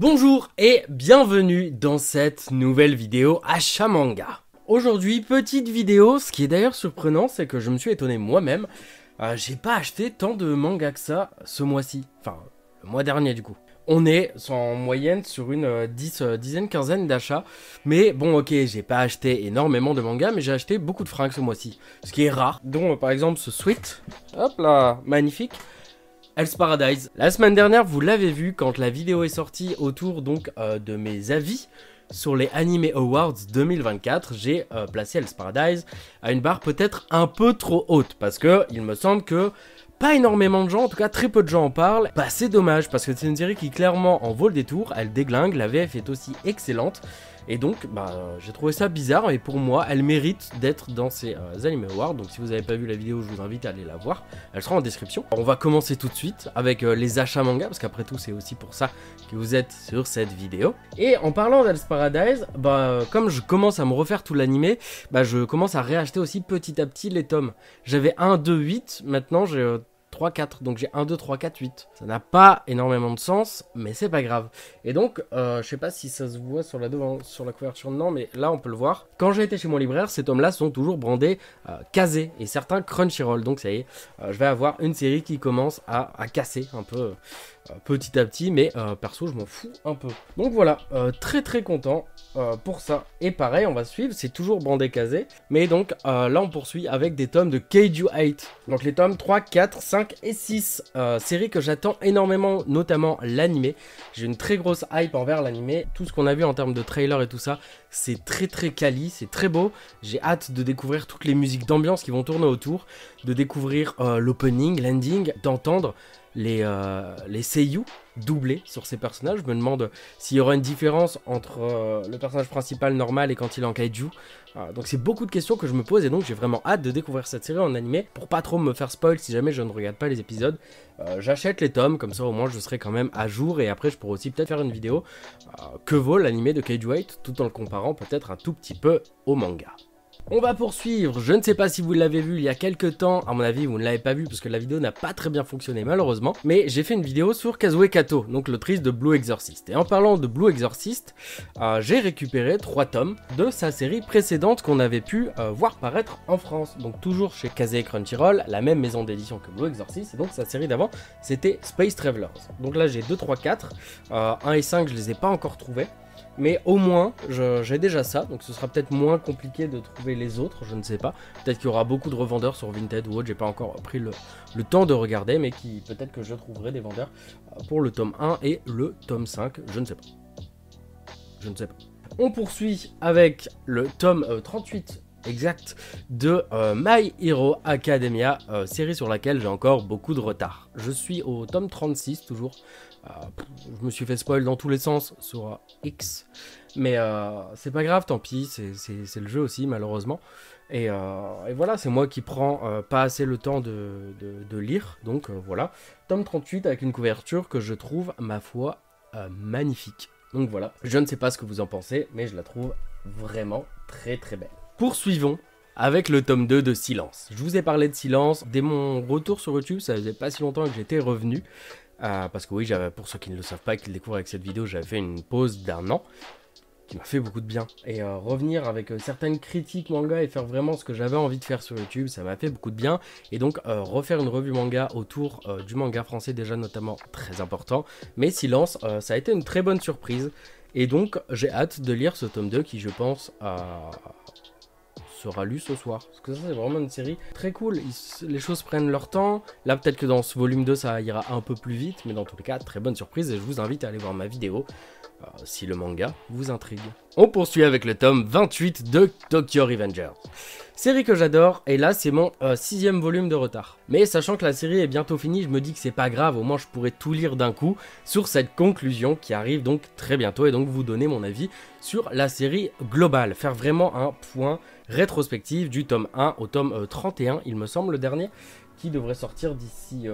Bonjour et bienvenue dans cette nouvelle vidéo achat manga. Aujourd'hui, petite vidéo, ce qui est d'ailleurs surprenant, c'est que je me suis étonné moi-même. J'ai pas acheté tant de mangas que ça ce mois-ci, enfin le mois dernier du coup. On est en moyenne sur une quinzaine d'achats. Mais bon, ok, j'ai pas acheté énormément de mangas, mais j'ai acheté beaucoup de fringues ce mois-ci. Ce qui est rare, dont par exemple ce sweat, hop là, magnifique. Hell's Paradise. La semaine dernière, vous l'avez vu quand la vidéo est sortie autour donc de mes avis sur les Anime Awards 2024, j'ai placé Hell's Paradise à une barre peut-être un peu trop haute parce que il me semble que pas énormément de gens, en tout cas très peu de gens en parlent. Bah c'est dommage parce que c'est une série qui clairement en vaut le détour, elle déglingue, la VF est aussi excellente. Et donc, j'ai trouvé ça bizarre, et pour moi, elle mérite d'être dans ces Anime Awards. Donc si vous n'avez pas vu la vidéo, je vous invite à aller la voir. Elle sera en description. On va commencer tout de suite avec les achats manga, parce qu'après tout, c'est aussi pour ça que vous êtes sur cette vidéo. Et en parlant d'Hell's Paradise, comme je commence à me refaire tout l'animé, je commence à réacheter aussi petit à petit les tomes. J'avais 1, 2, 8, maintenant j'ai 3, 4, donc j'ai 1, 2, 3, 4, 8. Ça n'a pas énormément de sens, mais c'est pas grave. Et donc, je sais pas si ça se voit sur la couverture, non, mais là on peut le voir. Quand j'ai été chez mon libraire, ces tomes-là sont toujours brandés casés, et certains Crunchyroll. Donc ça y est, je vais avoir une série qui commence à casser un peu petit à petit, mais perso je m'en fous un peu. Donc voilà, très très content pour ça. Et pareil, on va suivre, c'est toujours brandé casé, mais donc là on poursuit avec des tomes de Keiju 8. Donc les tomes 3, 4, 5 et 6, série que j'attends énormément, notamment l'animé. J'ai une très grosse hype envers l'animé. Tout ce qu'on a vu en termes de trailer et tout ça, c'est très très quali, c'est très beau. J'ai hâte de découvrir toutes les musiques d'ambiance qui vont tourner autour, de découvrir l'opening, l'ending, d'entendre les seiyuu doublés sur ces personnages. Je me demande s'il y aura une différence entre le personnage principal normal et quand il est en kaiju. Donc c'est beaucoup de questions que je me pose, et donc j'ai vraiment hâte de découvrir cette série en animé pour pas trop me faire spoil si jamais je ne regarde pas les épisodes. J'achète les tomes, comme ça au moins je serai quand même à jour, et après je pourrai aussi peut-être faire une vidéo que vaut l'animé de Keiju 8 tout en le comparant peut-être un tout petit peu au manga. On va poursuivre, je ne sais pas si vous l'avez vu il y a quelques temps, à mon avis vous ne l'avez pas vu parce que la vidéo n'a pas très bien fonctionné malheureusement, mais j'ai fait une vidéo sur Kazue Kato, donc l'autrice de Blue Exorcist. Et en parlant de Blue Exorcist, j'ai récupéré 3 tomes de sa série précédente qu'on avait pu voir paraître en France. Donc toujours chez Kazé Crunchyroll, la même maison d'édition que Blue Exorcist, et donc sa série d'avant c'était Space Travelers. Donc là j'ai 2, 3, 4, 1 et 5 je les ai pas encore trouvés. Mais au moins, j'ai déjà ça, donc ce sera peut-être moins compliqué de trouver les autres, je ne sais pas. Peut-être qu'il y aura beaucoup de revendeurs sur Vinted ou autre, j'ai pas encore pris le temps de regarder, mais peut-être que je trouverai des vendeurs pour le tome 1 et le tome 5, je ne sais pas. Je ne sais pas. On poursuit avec le tome 38 exact de My Hero Academia, série sur laquelle j'ai encore beaucoup de retard. Je suis au tome 36 toujours. Je me suis fait spoil dans tous les sens sur X, mais c'est pas grave, tant pis, c'est le jeu aussi malheureusement. Et voilà, c'est moi qui prends pas assez le temps de lire, donc voilà. Tome 38 avec une couverture que je trouve, ma foi, magnifique. Donc voilà, je ne sais pas ce que vous en pensez, mais je la trouve vraiment très très belle. Poursuivons avec le tome 2 de Silence. Je vous ai parlé de Silence dès mon retour sur YouTube, ça faisait pas si longtemps que j'étais revenu. Parce que oui, pour ceux qui ne le savent pas et qui le découvrent avec cette vidéo, j'avais fait une pause d'1 an qui m'a fait beaucoup de bien. Et revenir avec certaines critiques manga et faire vraiment ce que j'avais envie de faire sur YouTube, ça m'a fait beaucoup de bien. Et donc refaire une revue manga autour du manga français déjà notamment très important. Mais Silence, ça a été une très bonne surprise. Et donc j'ai hâte de lire ce tome 2 qui je pense sera lu ce soir, parce que ça c'est vraiment une série très cool, les choses prennent leur temps, là peut-être que dans ce volume 2 ça ira un peu plus vite, mais dans tous les cas très bonne surprise, et je vous invite à aller voir ma vidéo si le manga vous intrigue. On poursuit avec le tome 28 de Tokyo Revengers, série que j'adore, et là c'est mon 6e volume de retard. Mais sachant que la série est bientôt finie, je me dis que c'est pas grave, au moins je pourrais tout lire d'un coup sur cette conclusion qui arrive donc très bientôt, et donc vous donner mon avis sur la série globale, faire vraiment un point rétrospective du tome 1 au tome 31, il me semble, le dernier, qui devrait sortir d'ici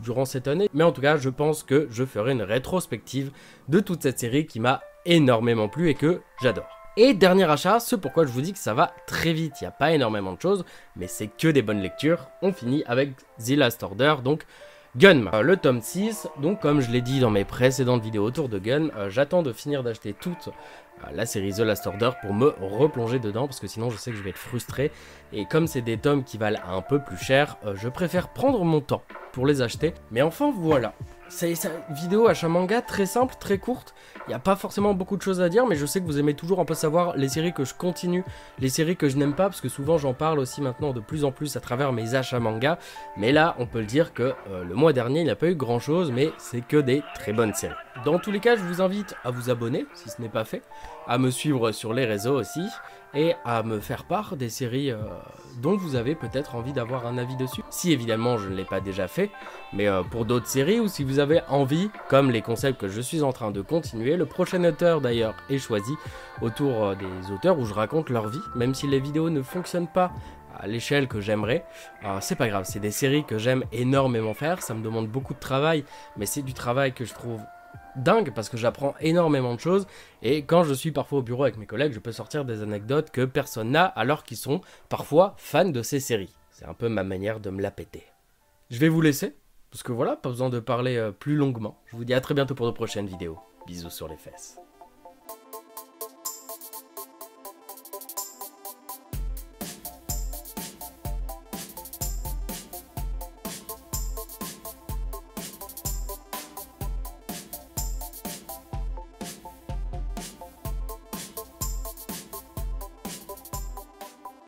durant cette année. Mais en tout cas, je pense que je ferai une rétrospective de toute cette série qui m'a énormément plu et que j'adore. Et dernier achat, ce pourquoi je vous dis que ça va très vite, il n'y a pas énormément de choses, mais c'est que des bonnes lectures. On finit avec The Last Order, donc Gun, le tome 6, donc comme je l'ai dit dans mes précédentes vidéos autour de Gun, j'attends de finir d'acheter toute la série The Last Order pour me replonger dedans, parce que sinon je sais que je vais être frustré, et comme c'est des tomes qui valent un peu plus cher, je préfère prendre mon temps pour les acheter. Mais enfin voilà, c'est une vidéo achat manga très simple, très courte, il n'y a pas forcément beaucoup de choses à dire, mais je sais que vous aimez toujours un peu savoir les séries que je continue, les séries que je n'aime pas, parce que souvent j'en parle aussi maintenant de plus en plus à travers mes achats manga, mais là on peut le dire que le mois dernier il n'y a pas eu grand chose, mais c'est que des très bonnes séries. Dans tous les cas, je vous invite à vous abonner, si ce n'est pas fait, à me suivre sur les réseaux aussi, et à me faire part des séries dont vous avez peut-être envie d'avoir un avis dessus. Si évidemment je ne l'ai pas déjà fait, mais pour d'autres séries, ou si vous avez envie, comme les concepts que je suis en train de continuer, le prochain auteur d'ailleurs est choisi autour des auteurs où je raconte leur vie, même si les vidéos ne fonctionnent pas à l'échelle que j'aimerais, c'est pas grave, c'est des séries que j'aime énormément faire, ça me demande beaucoup de travail, mais c'est du travail que je trouve dingue parce que j'apprends énormément de choses et quand je suis parfois au bureau avec mes collègues, je peux sortir des anecdotes que personne n'a alors qu'ils sont parfois fans de ces séries. C'est un peu ma manière de me la péter. Je vais vous laisser parce que voilà, pas besoin de parler plus longuement. Je vous dis à très bientôt pour de prochaines vidéos. Bisous sur les fesses.